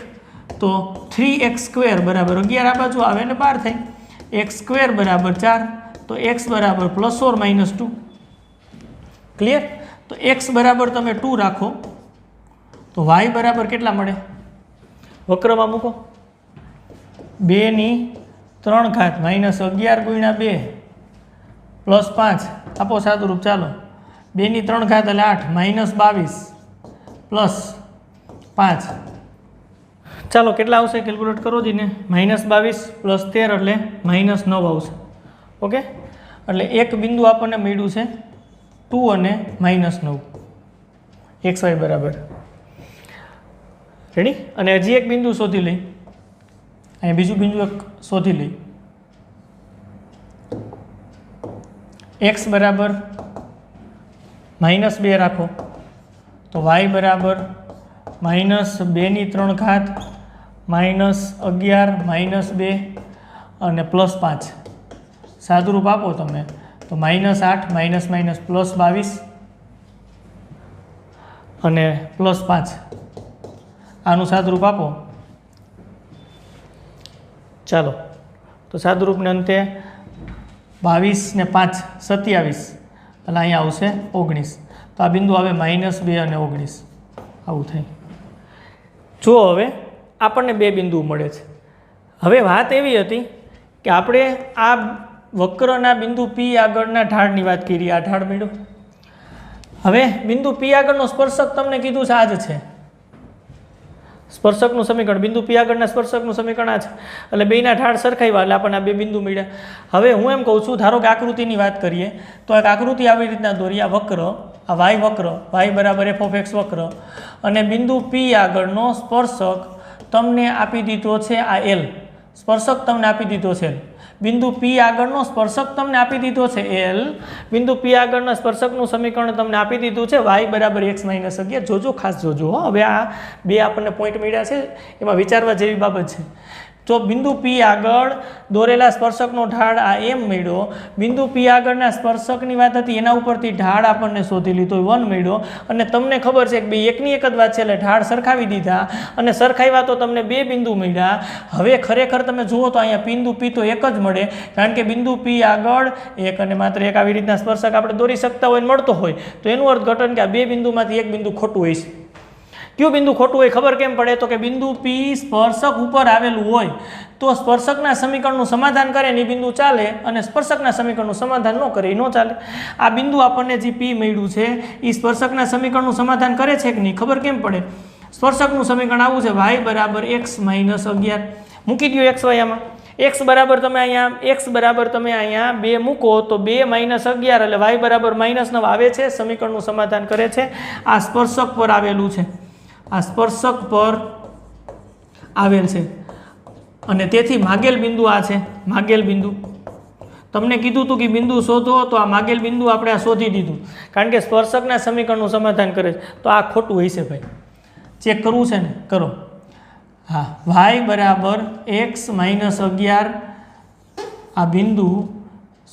તો 3x² બરાબર 11 આ બાજુ આવે ને 12 થાય. x² બરાબર 4, તો x બરાબર પ્લસ ઓર માઇનસ 2. ક્લિયર? તો x બરાબર તમે 2 રાખો તો y બરાબર કેટલા મળે? વક્રમાં મૂકો 2 ની 3 ઘાત માઇનસ 11 ગુણ્યા 2 પ્લસ 5 આપો સાદુરૂપ. ચાલો 2 ની 3 ઘાત એટલે 8 માઇનસ 22 પ્લસ 5. ચાલો કેટલા આવશે કેલ્ક્યુલેટ કરો જ ને. માઇનસ 22 પ્લસ 13 એટલે માઇનસ 9 આવશે. ઓકે, એટલે એક બિંદુ આપણને મળ્યું છે 2 અને માઇનસ 9 એક્સ વાય બરાબર. રેડી? અને હજી એક બિંદુ શોધી લઈ, અહીંયા બીજું બિંદુ એક શોધી લઈ. એક્સ બરાબર માઇનસ 2 રાખો તો વાય બરાબર માઇનસ 2 ની 3 ઘાત માઇનસ 11 માઇનસ 2 અને પ્લસ 5. સાદુરૂપ આપો તમે તો માઇનસ 8 માઇનસ માઇનસ પ્લસ 22 અને પ્લસ 5. આનું સાદુરૂપ આપો. ચાલો તો સાદુરૂપને અંતે 22 ને 5 27 એટલે અહીંયા આવશે 19. તો આ બિંદુ આવે માઇનસ 2 અને 19 આવું થાય. જો હવે આપણને 2 બિંદુ મળે છે. હવે વાત એવી હતી કે આપણે આ વક્રના બિંદુ પી આગળના ઢાળની વાત કરી. આ ઢાળ મળ્યો. હવે બિંદુ પી આગળનો સ્પર્શક તમને કીધું છે આ જ છે સ્પર્શકનું સમીકરણ. બિંદુ પી આગળના સ્પર્શકનું સમીકરણ આ છે, એટલે બેના ઢાળ સરખાવ્યા એટલે આપણને આ 2 બિંદુ મળ્યા. હવે હું એમ કહું છું, ધારો કે આકૃતિની વાત કરીએ તો એક આકૃતિ આવી રીતના દોરી. આ વક્ર, આ વાય વક્ર, વાય બરાબર f(x) વક્ર, અને બિંદુ પી આગળનો સ્પર્શક તમને આપી દીધો છે આ L. સ્પર્શક તમને આપી દીધો છે L. બિંદુ પી આગળનો સ્પર્શક તમને આપી દીધો છે L. બિંદુ પી આગળના સ્પર્શકનું સમીકરણ તમને આપી દીધું છે y બરાબર x માઇનસ 11. જોજો, ખાસ જોજો. હવે આ 2 આપણને પોઈન્ટ મળ્યા છે, એમાં વિચારવા જેવી બાબત છે. જો બિંદુ પી આગળ દોરેલા સ્પર્શકનો ઢાળ આ એમ મળ્યો, બિંદુ પી આગળના સ્પર્શકની વાત હતી એના ઉપરથી ઢાળ આપણને શોધી લીધો 1 મળ્યો, અને તમને ખબર છે કે બે એકની એક જ વાત છે એટલે ઢાળ સરખાવી દીધા, અને સરખાવ્યા તો તમને 2 બિંદુ મળ્યા. હવે ખરેખર તમે જુઓ તો અહીંયા બિંદુ પી તો એક જ મળે, કારણ કે બિંદુ પી આગળ એક અને માત્ર એક આવી રીતના સ્પર્શક આપણે દોરી શકતા હોય મળતો હોય તો એનું અર્થઘટન કે આ 2 બિંદુમાંથી એક બિંદુ ખોટું હોય છે. કયું બિંદુ ખોટું હોય ખબર કેમ પડે? તો કે બિંદુ પી સ્પર્શક ઉપર આવેલું હોય તો સ્પર્શકના સમીકરણનું સમાધાન કરે ને એ બિંદુ ચાલે, અને સ્પર્શકના સમીકરણનું સમાધાન ન કરે એ ન ચાલે. આ બિંદુ આપણને જે પી મળ્યું છે એ સ્પર્શકના સમીકરણનું સમાધાન કરે છે કે નહીં ખબર કેમ પડે? સ્પર્શકનું સમીકરણ આવું છે y બરાબર x માઇનસ 11. મૂકી દો x y આમાં. એક્સ બરાબર તમે અહીંયા 2 મૂકો તો 2 - 11 એટલે વાય બરાબર -9 આવે છે. સમીકરણનું સમાધાન કરે છે. આ સ્પર્શક પર આવેલું છે, આ સ્પર્શક પર આવેલ છે અને તેથી માગેલ બિંદુ આ છે. માગેલ બિંદુ તમને કીધું હતું કે બિંદુ શોધો, તો આ માગેલ બિંદુ આપણે આ શોધી દીધું, કારણ કે સ્પર્શકના સમીકરણનું સમાધાન કરે છે. તો આ ખોટું હશે ભાઈ, ચેક કરવું છે ને, કરો. હા, વાય બરાબર x - 11 આ બિંદુ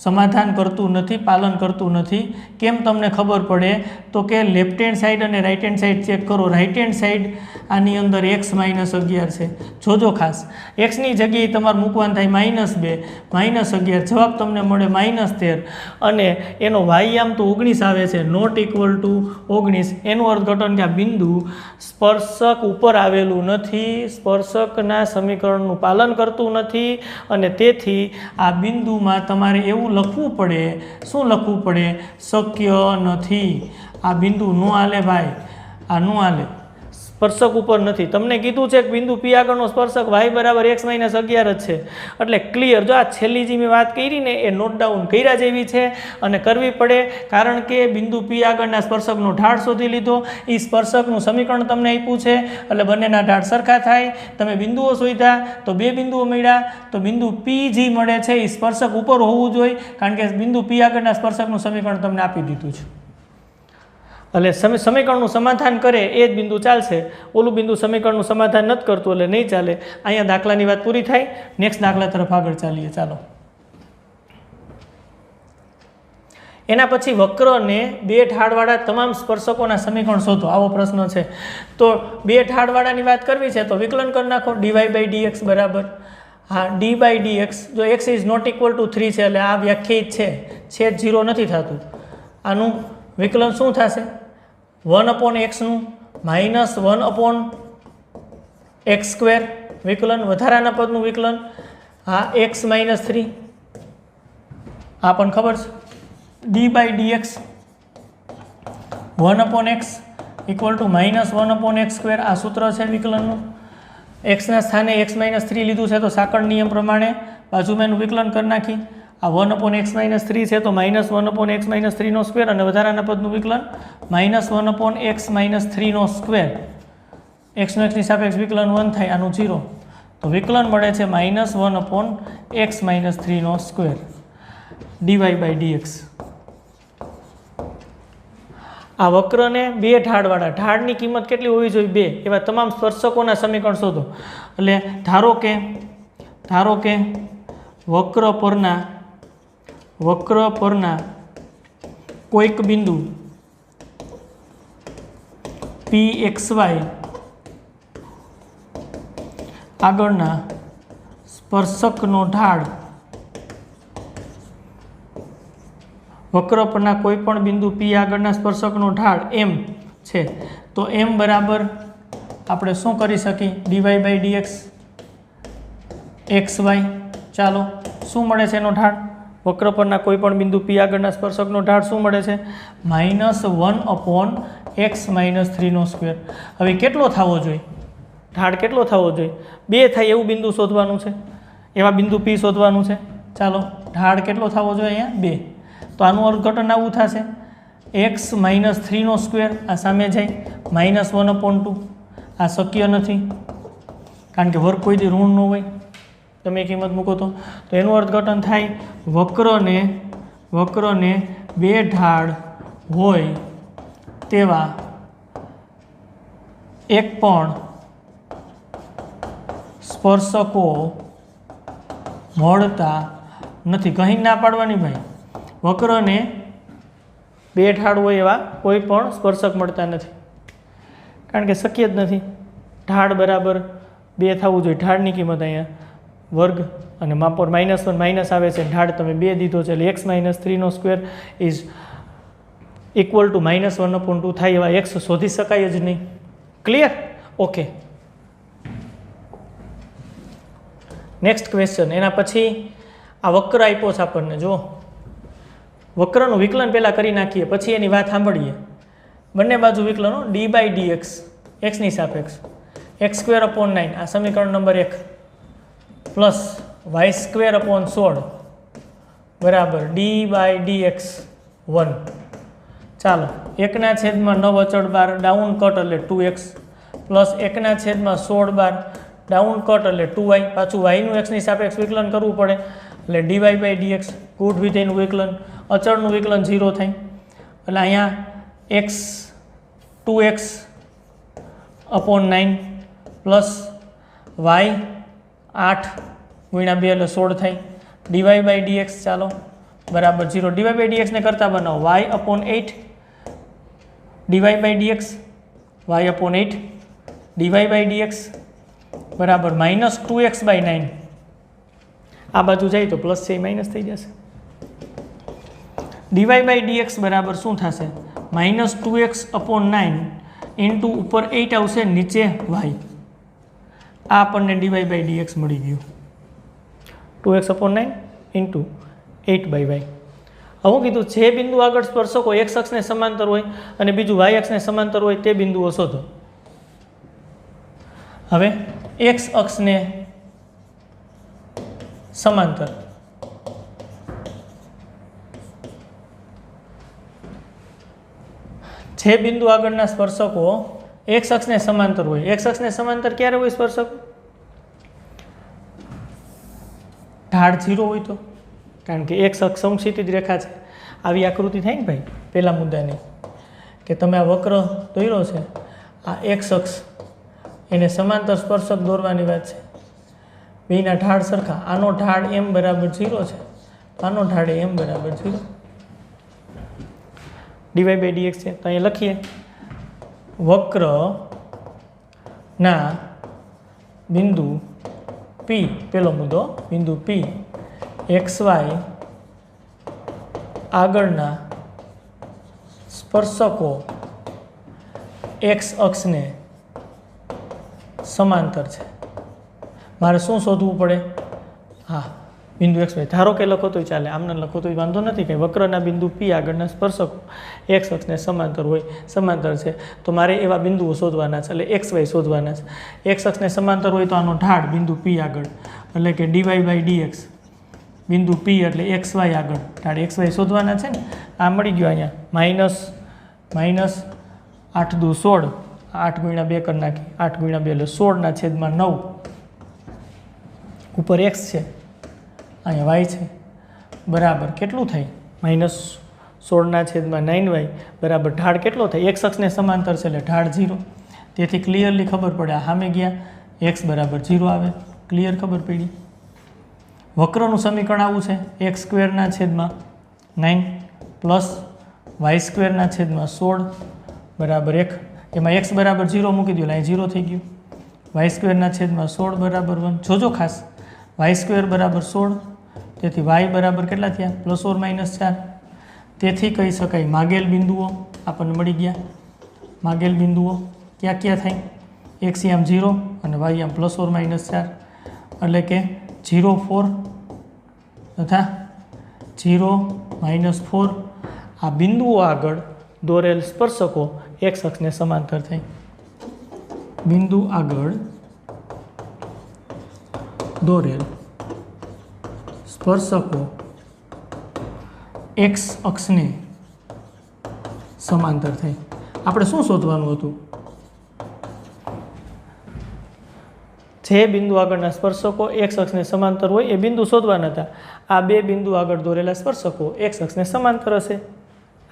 સમાધાન કરતું નથી, પાલન કરતું નથી. કેમ તમને ખબર પડે તો કે લેફ્ટ હેન્ડ સાઈડ અને રાઈટ હેન્ડ સાઈડ ચેક કરો. રાઈટ હેન્ડ સાઈડ આની અંદર x - 11 છે. જોજો ખાસ, એક્સની જગ્યાએ તમારે મૂકવાનું થાય -2 -11, જવાબ તમને મળે -13 અને એનો વાય આમ તો 19 આવે છે, નોટ ઇક્વલ ટુ 19. એનું અર્થઘટન કે આ બિંદુ સ્પર્શક ઉપર આવેલું નથી, સ્પર્શકના સમીકરણનું પાલન કરતું નથી અને તેથી આ બિંદુમાં તમારે એવું લખવું પડે. શું લખવું પડે? શક્ય નથી. આ બિંદુ નો હાલે ભાઈ, આ નો હાલે, સ્પર્શક ઉપર નથી. તમને કીધું છે કે બિંદુ પી આગળનો સ્પર્શક વાય બરાબર x - 11 જ છે, એટલે ક્લિયર. જો આ છેલ્લી જે મેં વાત કરી ને એ નોટ ડાઉન કર્યા જેવી છે અને કરવી પડે, કારણ કે બિંદુ પી આગળના સ્પર્શકનો ઢાળ શોધી લીધો, એ સ્પર્શકનું સમીકરણ તમને આપ્યું છે એટલે બંનેના ઢાળ સરખા થાય. તમે બિંદુઓ શોધ્યા તો 2 બિંદુઓ મળ્યા, તો બિંદુ પી જે મળે છે એ સ્પર્શક ઉપર હોવું જોઈએ, કારણ કે બિંદુ પી આગળના સ્પર્શકનું સમીકરણ તમને આપી દીધું છે. એટલે સમીકરણનું સમાધાન કરે એ જ બિંદુ ચાલશે, ઓલું બિંદુ સમીકરણનું સમાધાન નથી કરતું એટલે નહીં ચાલે. અહીંયા દાખલાની વાત પૂરી થાય. નેક્સ્ટ દાખલા તરફ આગળ ચાલીએ. ચાલો, એના પછી વક્રને 2 ઢાળવાળા તમામ સ્પર્શકોના સમીકરણ શોધો, આવો પ્રશ્ન છે. તો 2 ઢાળવાળાની વાત કરવી છે તો વિકલન કરી નાખો. dy/dx બરાબર, હા, d/dx. જો x is not equal to 3 છે એટલે આ વ્યાખ્યાયિત છે, છેદ 0 નથી થતું. આનું વિકલન શું થશે? 1/x નું -1/x², વિકલન વધારાના પદનું વિકલન. હા, x - 3, આ પણ ખબર છે. d/dx 1/x equal to -1/x², આ સૂત્ર છે વિકલનનું. એક્સના સ્થાને x - 3 લીધું છે તો સાંકળ નિયમ પ્રમાણે બાજુમાં એનું વિકલન કરી નાખી. આ 1/x - 3 છે તો -1/x - 3² અને વધારાના પદનું વિકલન -1/x - 3². એક્સનું એક્સની સાપેક્ષ વિકલન 1 થાય, આનું 0, તો વિકલન મળે છે -1/x - 3² dy/dx. આ વક્રને 2 ઢાળવાળા, ઢાળની કિંમત કેટલી હોવી જોઈએ? 2. એવા તમામ સ્પર્શકોના સમીકરણ શોધો. એટલે ધારો કે વક્ર પરના કોઈક બિંદુ pxy આગળના સ્પર્શકનો ઢાળ, વક્ર પરના કોઈ પણ બિંદુ p આગળના સ્પર્શકનો ઢાળ m છે, તો m બરાબર આપણે શું કરી શકીએ? dy/dx xy. ચાલો, શું મળે છે એનો ઢાળ? વક્ર પરના કોઈ પણ બિંદુ p આગળના સ્પર્શકનો ઢાળ શું મળે છે? -1/x - 3². હવે કેટલો થવો જોઈએ? ઢાળ કેટલો થવો જોઈએ? 2 થાય એવું બિંદુ શોધવાનું છે, એવા બિંદુ p શોધવાનું છે. ચાલો, ઢાળ કેટલો થવો જોઈએ? અહીંયા 2. તો આનું અર્થઘટન આવું થશે, x - 3², આ સામે જાય -1/2. આ શક્ય નથી, કારણ કે વર્ગ કોઈ દી ઋણ ન હોય, તમે કિંમત મૂકો તો એનું અર્થઘટન થાય વક્રને 2 ઢાળ હોય તેવા એક પણ સ્પર્શકો મળતા નથી. કહી ના પાડવાની ભાઈ, વક્રને 2 ઢાળ હોય એવા કોઈ પણ સ્પર્શક મળતા નથી, કારણ કે શક્ય જ નથી. ઢાળ બરાબર 2 થવું જોઈએ. ઢાળની કિંમત અહીંયા વર્ગ અને માપોર -1 માઇનસ આવે છે, ઢાળ તમે 2 દીધો છે એટલે x - 3² ઇઝ ઇક્વલ ટુ -1/2 થાય એવા x શોધી શકાય જ નહીં. ક્લિયર? Okay, next question. એના પછી આ વક્ર આપ્યો છે આપણને. જો વક્રનું વિકલન પહેલાં કરી નાખીએ, પછી એની વાત સાંભળીએ. બંને બાજુ વિકલનો d/dx એક્સની સાપેક્ષ x² / 9, આ સમીકરણ નંબર 1, પ્લસ y² / 16 બરાબર d/dx 1. ચાલો 1/9 અચળ બાર ડાઉન કટ એટલે 2x પ્લસ 1/16 બાર ડાઉન કટ એટલે 2y, પાછું yનું x ની સાપેક્ષ વિકલન કરવું પડે એટલે dy/dx ગુડ વિધ એનું વિકલન, અચળનું વિકલન 0 થાય એટલે અહીંયા x 2x/9 પ્લસ y 8 × 2 એટલે 16 થાય dy/dx ચાલો બરાબર 0. dy/dx ને કરતા બનાવો y/8 dy/dx y/8 dy/dx બરાબર -2x/9. આ બાજુ જાય તો પ્લસ છે એ માઇનસ થઈ જશે. dy/dx બરાબર શું થશે -2x/9 ઇન્ટુ ઉપર 8 આવશે નીચે y. આ આપણને dy/dx મળી ગયું 2x/9 ઇન્ટુ 8/y. હવે હું કીધું જે બિંદુ આગળ સ્પર્શકો x અક્ષને સમાંતર હોય અને બીજું y અક્ષને સમાંતર હોય તે બિંદુઓ શોધો. હવે x અક્ષને સમાંતર જે બિંદુ આગળના સ્પર્શકો x અક્ષને સમાંતર હોય. x અક્ષને સમાંતર ક્યારે હોય સ્પર્શક? ઢાળ 0 હોય તો, કારણ કે x અક્ષ સમક્ષિતિજ રેખા છે. આવી આકૃતિ થાય ને ભાઈ પહેલા મુદ્દાની કે તમે આ વક્ર દોર્યો છે, આ x અક્ષ એને સમાંતર સ્પર્શક દોરવાની વાત છે. બેના ઢાળ સરખા, આનો ઢાળ m બરાબર 0 છે, આનો ઢાળ m બરાબર 0. dy/dx છે તો અહીંયા લખીએ વક્રના બિંદુ P, પેલો મુદ્દો બિંદુ P xy આગળના સ્પર્શકો x અક્ષને સમાંતર છે. મારે શું શોધવું પડે? હા, બિંદુ xy ધારો કે લખો તોય ચાલે, આમને લખો તોય વાંધો નથી કે વક્રના બિંદુ P આગળના સ્પર્શકો x અક્ષને સમાંતર હોય, સમાંતર છે તો મારે એવા બિંદુઓ શોધવાના છે, એટલે xy શોધવાના છે. x અક્ષને સમાંતર હોય તો આનો ઢાળ બિંદુ P આગળ એટલે કે dy/dx બિંદુ P એટલે xy આગળ ઢાળ xy શોધવાના છે ને. આ મળી ગયો અહીંયા -8 દુ 16, 8 × 2 કરી નાખી, 8 × 2 એટલે 16/9 ઉપર x છે, અહીંયા y છે બરાબર કેટલું થાય -16/9y બરાબર ઢાળ કેટલો થાય? x અક્ષને સમાંતર છે એટલે ઢાળ 0. તેથી ક્લિયરલી ખબર પડે આ સામે ગયા x બરાબર 0 આવે, ક્લિયર ખબર પડી. વક્રનું સમીકરણ આવું છે x² પ્લસ y² બરાબર 1. એમાં x બરાબર 0 મૂકી દો, અહીં 0 થઈ ગયું. y² બરાબર 1. જોજો ખાસ y² બરાબર 16, તેથી y બરાબર કેટલા થયા? ±4. તેથી કહી શકાય માગેલ બિંદુઓ આપણને મળી ગયા. માગેલ બિંદુઓ ક્યાં ક્યાં થાય? x આમ 0 અને y આમ ±4 એટલે કે 0, 4 તથા 0, -4. આ બિંદુઓ આગળ દોરેલ સ્પર્શકો x અક્ષને સમાંતર થાય. બિંદુ આગળ દોરેલ સ્પર્શકો x અક્ષને સમાંતર થાય. આપણે શું શોધવાનું હતું? જે બિંદુ આગળના સ્પર્શકો x અક્ષને સમાંતર હોય એ બિંદુ શોધવાના હતા. આ બે બિંદુ આગળ દોરેલા સ્પર્શકો x અક્ષને સમાંતર હશે.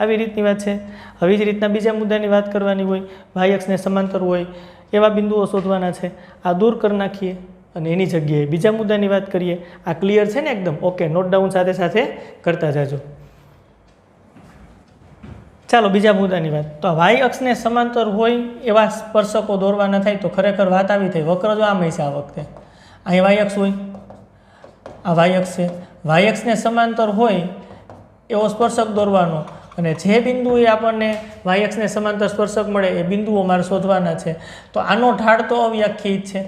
આવી રીતની વાત છે. આવી જ રીતના બીજા મુદ્દાની વાત કરવાની હોય, y અક્ષને સમાંતર હોય એવા બિંદુઓ શોધવાના છે. આ દૂર કરી નાખીએ અને એની જગ્યાએ બીજા મુદ્દાની વાત કરીએ. આ ક્લિયર છે ને એકદમ? ઓકે, નોટ ડાઉન સાથે સાથે કરતા જાજો. ચાલો બીજા મુદ્દાની વાત. તો y અક્ષને સમાંતર હોય એવા સ્પર્શકો દોરવાના થાય તો ખરેખર વાત આવી થઈ. વક્ર જો આમ છે આ વખતે, અહીં y અક્ષ હોય, આ y અક્ષ છે. y અક્ષને સમાંતર હોય એવો સ્પર્શક દોરવાનો અને જે બિંદુએ આપણને y અક્ષને સમાંતર સ્પર્શક મળે એ બિંદુઓ મારે શોધવાના છે. તો આનો ઢાળ તો અવ્યાખ્યાયિત છે,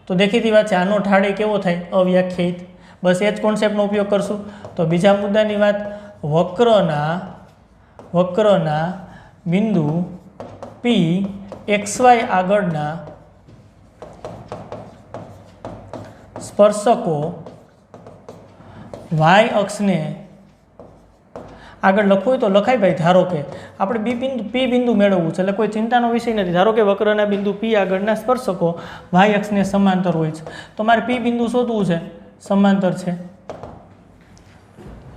તો દેખીતી વાત છે આનો ઢાળ કેવો થાય? અવ્યાખ્યાયિત. બસ એ જ કોન્સેપ્ટનો ઉપયોગ કરશું. તો બીજા મુદ્દાની વાત, વક્રના બિંદુ P xy આગળના સ્પર્શકો વાય અક્ષને આગળ લખવું હોય તો લખાય ભાઈ. ધારો કે આપણે પી બિંદુ મેળવવું છે, એટલે કોઈ ચિંતાનો વિષય નથી. ધારો કે વક્રના બિંદુ પી આગળના સ્પર્શકો વાય અક્ષને સમાંતર હોય છે, તો મારે પી બિંદુ શોધવું છે, સમાંતર છે.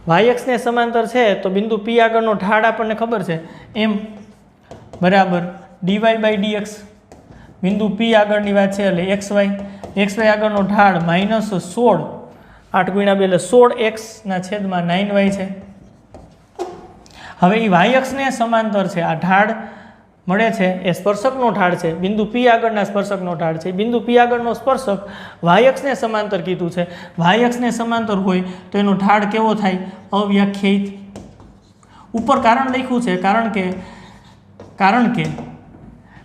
વાય અક્ષને સમાંતર છે તો બિંદુ પી આગળનો ઢાળ આપણને ખબર છે, એમ બરાબર ડીવાય બાય ડીએક્સ. બિંદુ પી આગળની વાત છે એટલે એક્સ વાય આગળનો ઢાળ -16, 8 × 2 એટલે 16x/9y છે. હવે એ વાય અક્ષને સમાંતર છે, આ ઢાળ મળે છે એ સ્પર્શકનો ઢાળ છે, બિંદુ પી આગળના સ્પર્શકનો ઢાળ છે. બિંદુ પી આગળનો સ્પર્શક વાય અક્ષને સમાંતર કીધું છે. વાય અક્ષને સમાંતર હોય તો એનો ઢાળ કેવો થાય? અવ્યાખ્યાયિત. ઉપર કારણ લખ્યું છે કારણ કે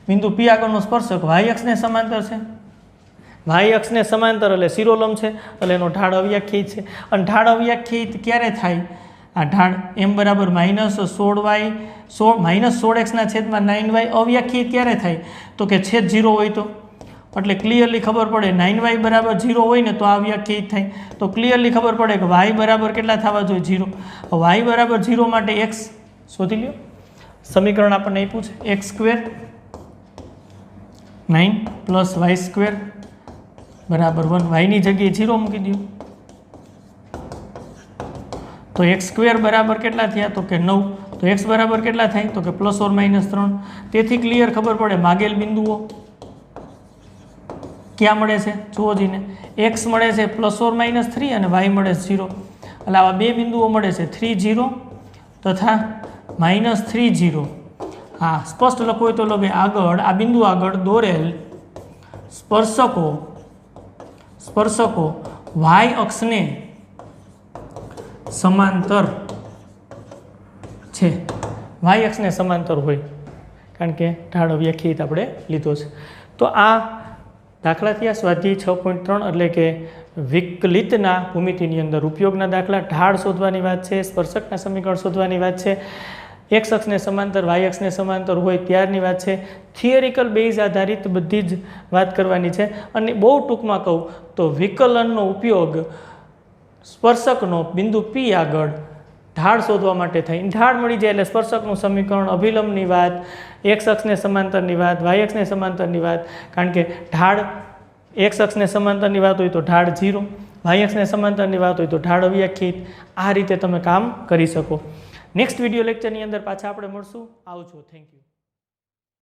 બિંદુ પી આગળનો સ્પર્શક વાય અક્ષને સમાંતર છે. વાય અક્ષને સમાંતર એટલે શિરોલંબ છે, એટલે એનો ઢાળ અવ્યાખ્યાયિત છે. અને ઢાળ અવ્યાખ્યાયિત ક્યારે થાય? આ ઢાળ m બરાબર -16x/9y અવ્યાખ્યાયિત ક્યારે થાય? તો કે છેદ 0 હોય તો. એટલે ક્લિયરલી ખબર પડે 9y બરાબર 0 હોય ને તો આ અવ્યાખ્યાયિત થાય. તો ક્લિયરલી ખબર પડે કે y બરાબર કેટલા થવા જોઈએ? 0. y બરાબર 0 માટે x શોધી લ્યો. સમીકરણ આપણને આપ્યું છે x² 9 + y² બરાબર 1. y ની જગ્યાએ 0 મૂકી દો તો x² બરાબર કેટલા થયા? તો કે 9. તો x બરાબર કેટલા થાય? તો કે ±3. તેથી ક્લિયર ખબર પડે માગેલ બિંદુઓ ક્યાં મળે છે? જુઓ જીને, x મળે છે ±3 અને y મળે છે 0. એટલે આવા બે બિંદુઓ મળે છે 3 0 તથા -3 0. હા, સ્પષ્ટ લખવું હોય તો લખે આગળ આ બિંદુ આગળ દોરેલ સ્પર્શકો વાય અક્ષને સમાંતર છે. વાય અક્ષને સમાંતર હોય કારણ કે ઢાળ અવ્યાખ્યાયિત આપણે લીધો છે. તો આ દાખલા થયા સ્વાધ્યાય 6.3 એટલે કે વિકલિતના ભૂમિતિની અંદર ઉપયોગના દાખલા. ઢાળ શોધવાની વાત છે, સ્પર્શકના સમીકરણ શોધવાની વાત છે, એક્સ અક્ષને સમાંતર વાય અક્ષને સમાંતર હોય ત્યારની વાત છે. થિયરિકલ બેઝ આધારિત બધી જ વાત કરવાની છે. અને બહુ ટૂંકમાં કહું તો વિકલનનો ઉપયોગ સ્પર્શકનો બિંદુ પી આગળ ઢાળ શોધવા માટે થાય. ઢાળ મળી જાય એટલે સ્પર્શકનું સમીકરણ, અભિલંબની વાત, એક્સ અક્ષને સમાંતરની વાત, વાય અક્ષને સમાંતરની વાત. કારણ કે ઢાળ એક્સ અક્ષને સમાંતરની વાત હોય તો ઢાળ 0, વાય અક્ષને સમાંતરની વાત હોય તો ઢાળ અવ્યાખ્યાયિત. આ રીતે તમે કામ કરી શકો. નેક્સ્ટ વિડીયો લેક્ચરની અંદર પાછા આપણે મળશું. આવજો. Thank you.